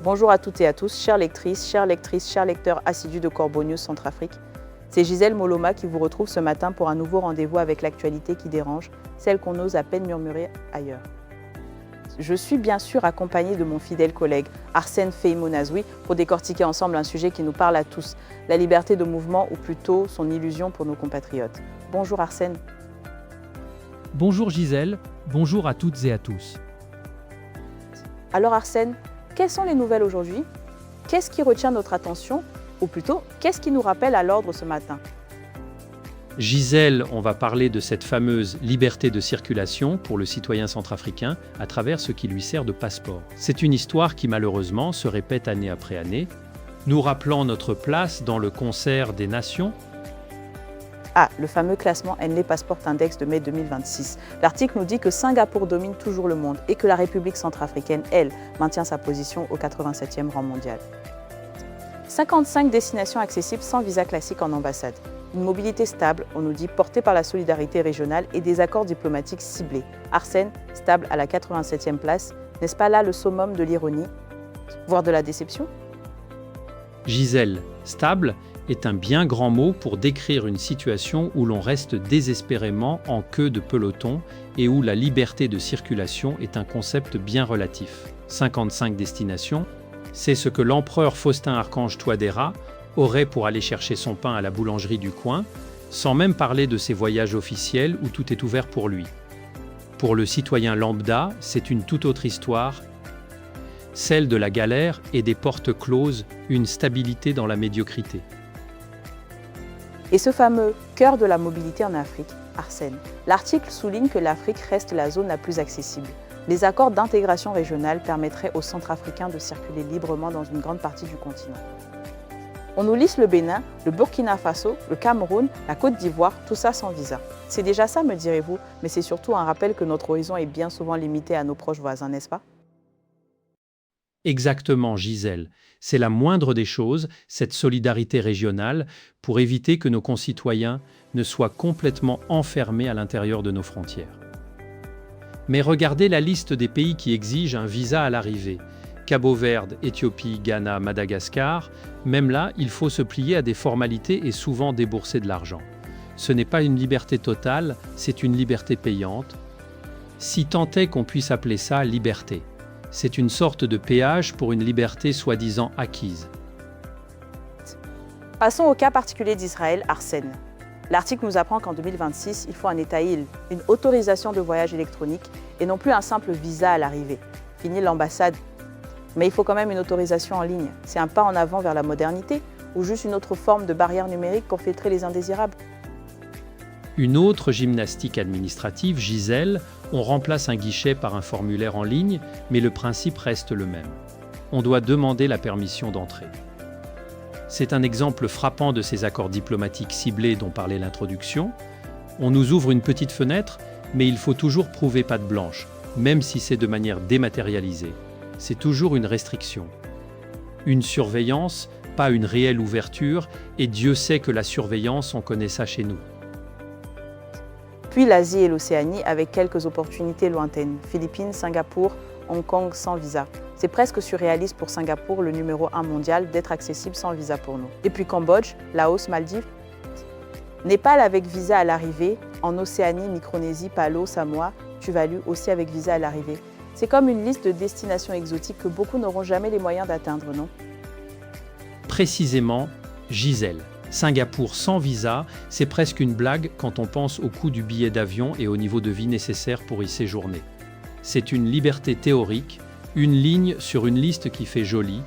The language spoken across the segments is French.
Bonjour à toutes et à tous, chères lectrices, chers lecteurs assidus de Corbeau News Centrafrique. C'est Gisèle Moloma qui vous retrouve ce matin pour un nouveau rendez-vous avec l'actualité qui dérange, celle qu'on ose à peine murmurer ailleurs. Je suis bien sûr accompagnée de mon fidèle collègue Arsène Feïmo-Nazoui pour décortiquer ensemble un sujet qui nous parle à tous, la liberté de mouvement ou plutôt son illusion pour nos compatriotes. Bonjour Arsène. Bonjour Gisèle, bonjour à toutes et à tous. Alors Arsène, quelles sont les nouvelles aujourd'hui? Qu'est-ce qui retient notre attention? Ou plutôt, qu'est-ce qui nous rappelle à l'ordre ce matin? Gisèle, on va parler de cette fameuse liberté de circulation pour le citoyen centrafricain à travers ce qui lui sert de passeport. C'est une histoire qui malheureusement se répète année après année, nous rappelant notre place dans le concert des nations. Ah, le fameux classement Henley Passport Index de mai 2026. L'article nous dit que Singapour domine toujours le monde et que la République centrafricaine, elle, maintient sa position au 87e rang mondial. 55 destinations accessibles sans visa classique en ambassade. Une mobilité stable, on nous dit, portée par la solidarité régionale et des accords diplomatiques ciblés. Arsène, stable à la 87e place, n'est-ce pas là le summum de l'ironie, voire de la déception? Gisèle, stable est un bien grand mot pour décrire une situation où l'on reste désespérément en queue de peloton et où la liberté de circulation est un concept bien relatif. 55 destinations, c'est ce que l'empereur Faustin Archange Touadéra aurait pour aller chercher son pain à la boulangerie du coin, sans même parler de ses voyages officiels où tout est ouvert pour lui. Pour le citoyen lambda, c'est une toute autre histoire, celle de la galère et des portes closes, une stabilité dans la médiocrité. Et ce fameux cœur de la mobilité en Afrique, Arsène, l'article souligne que l'Afrique reste la zone la plus accessible. Les accords d'intégration régionale permettraient aux Centrafricains de circuler librement dans une grande partie du continent. On nous liste le Bénin, le Burkina Faso, le Cameroun, la Côte d'Ivoire, tout ça sans visa. C'est déjà ça, me direz-vous, mais c'est surtout un rappel que notre horizon est bien souvent limité à nos proches voisins, n'est-ce pas? Exactement, Gisèle. C'est la moindre des choses, cette solidarité régionale, pour éviter que nos concitoyens ne soient complètement enfermés à l'intérieur de nos frontières. Mais regardez la liste des pays qui exigent un visa à l'arrivée. Cabo-Verde, Éthiopie, Ghana, Madagascar, même là, il faut se plier à des formalités et souvent débourser de l'argent. Ce n'est pas une liberté totale, c'est une liberté payante. Si tant est qu'on puisse appeler ça liberté. C'est une sorte de péage pour une liberté soi-disant acquise. Passons au cas particulier d'Israël, Arsène. L'article nous apprend qu'en 2026, il faut un État-île, une autorisation de voyage électronique et non plus un simple visa à l'arrivée. Fini l'ambassade. Mais il faut quand même une autorisation en ligne. C'est un pas en avant vers la modernité ou juste une autre forme de barrière numérique pour filtrer les indésirables? Une autre gymnastique administrative, Gisèle, on remplace un guichet par un formulaire en ligne, mais le principe reste le même. On doit demander la permission d'entrée. C'est un exemple frappant de ces accords diplomatiques ciblés dont parlait l'introduction. On nous ouvre une petite fenêtre, mais il faut toujours prouver patte blanche, même si c'est de manière dématérialisée. C'est toujours une restriction. Une surveillance, pas une réelle ouverture, et Dieu sait que la surveillance, on connaît ça chez nous. Puis l'Asie et l'Océanie avec quelques opportunités lointaines. Philippines, Singapour, Hong Kong sans visa. C'est presque surréaliste pour Singapour, le numéro 1 mondial, d'être accessible sans visa pour nous. Et puis Cambodge, Laos, Maldives. Népal avec visa à l'arrivée. En Océanie, Micronésie, Palau, Samoa, Tuvalu aussi avec visa à l'arrivée. C'est comme une liste de destinations exotiques que beaucoup n'auront jamais les moyens d'atteindre, non? Précisément, Gisèle. Singapour sans visa, c'est presque une blague quand on pense au coût du billet d'avion et au niveau de vie nécessaire pour y séjourner. C'est une liberté théorique, une ligne sur une liste qui fait joli,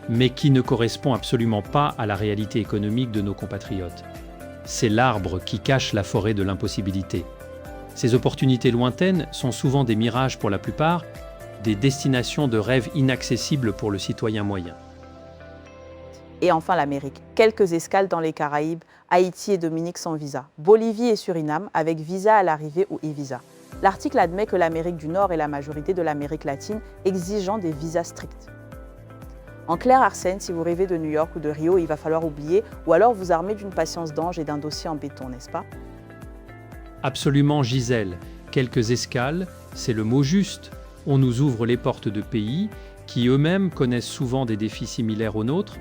mais qui ne correspond absolument pas à la réalité économique de nos compatriotes. C'est l'arbre qui cache la forêt de l'impossibilité. Ces opportunités lointaines sont souvent des mirages pour la plupart, des destinations de rêve inaccessibles pour le citoyen moyen. Et enfin l'Amérique. Quelques escales dans les Caraïbes, Haïti et Dominique sans visa. Bolivie et Suriname avec visa à l'arrivée ou e-visa. L'article admet que l'Amérique du Nord est la majorité de l'Amérique latine exigeant des visas stricts. En clair, Arsène, si vous rêvez de New York ou de Rio, il va falloir oublier ou alors vous armer d'une patience d'ange et d'un dossier en béton, n'est-ce pas? Absolument, Gisèle. Quelques escales, c'est le mot juste. On nous ouvre les portes de pays qui eux-mêmes connaissent souvent des défis similaires aux nôtres.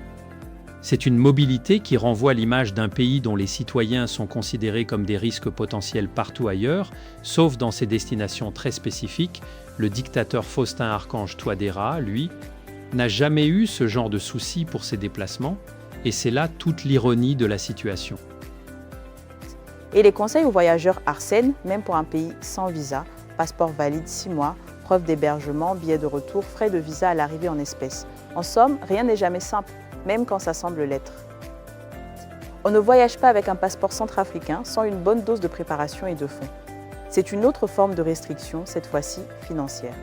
C'est une mobilité qui renvoie à l'image d'un pays dont les citoyens sont considérés comme des risques potentiels partout ailleurs, sauf dans ces destinations très spécifiques. Le dictateur Faustin Archange Touadéra, lui, n'a jamais eu ce genre de soucis pour ses déplacements, et c'est là toute l'ironie de la situation. Et les conseils aux voyageurs Arsène, même pour un pays sans visa, passeport valide 6 mois, preuve d'hébergement, billet de retour, frais de visa à l'arrivée en espèces. En somme, rien n'est jamais simple, même quand ça semble l'être. On ne voyage pas avec un passeport centrafricain sans une bonne dose de préparation et de fonds. C'est une autre forme de restriction, cette fois-ci financière.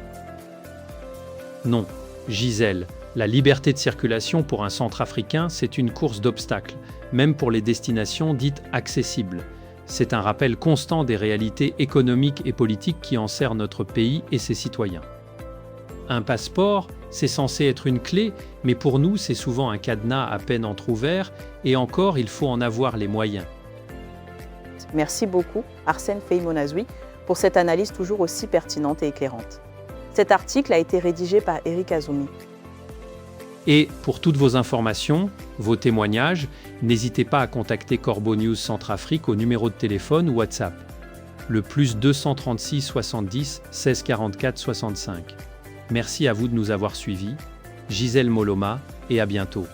Non, Gisèle, la liberté de circulation pour un Centrafricain, c'est une course d'obstacles, même pour les destinations dites accessibles. C'est un rappel constant des réalités économiques et politiques qui enserrent notre pays et ses citoyens. Un passeport, c'est censé être une clé, mais pour nous, c'est souvent un cadenas à peine entrouvert, et encore, il faut en avoir les moyens. Merci beaucoup, Arsène Feïmonazouy, pour cette analyse toujours aussi pertinente et éclairante. Cet article a été rédigé par Eric Azumi. Et pour toutes vos informations, vos témoignages, n'hésitez pas à contacter Corbeau News Centrafrique au numéro de téléphone ou WhatsApp, le +236 70 16 44 65. Merci à vous de nous avoir suivis. Gisèle Moloma, et à bientôt.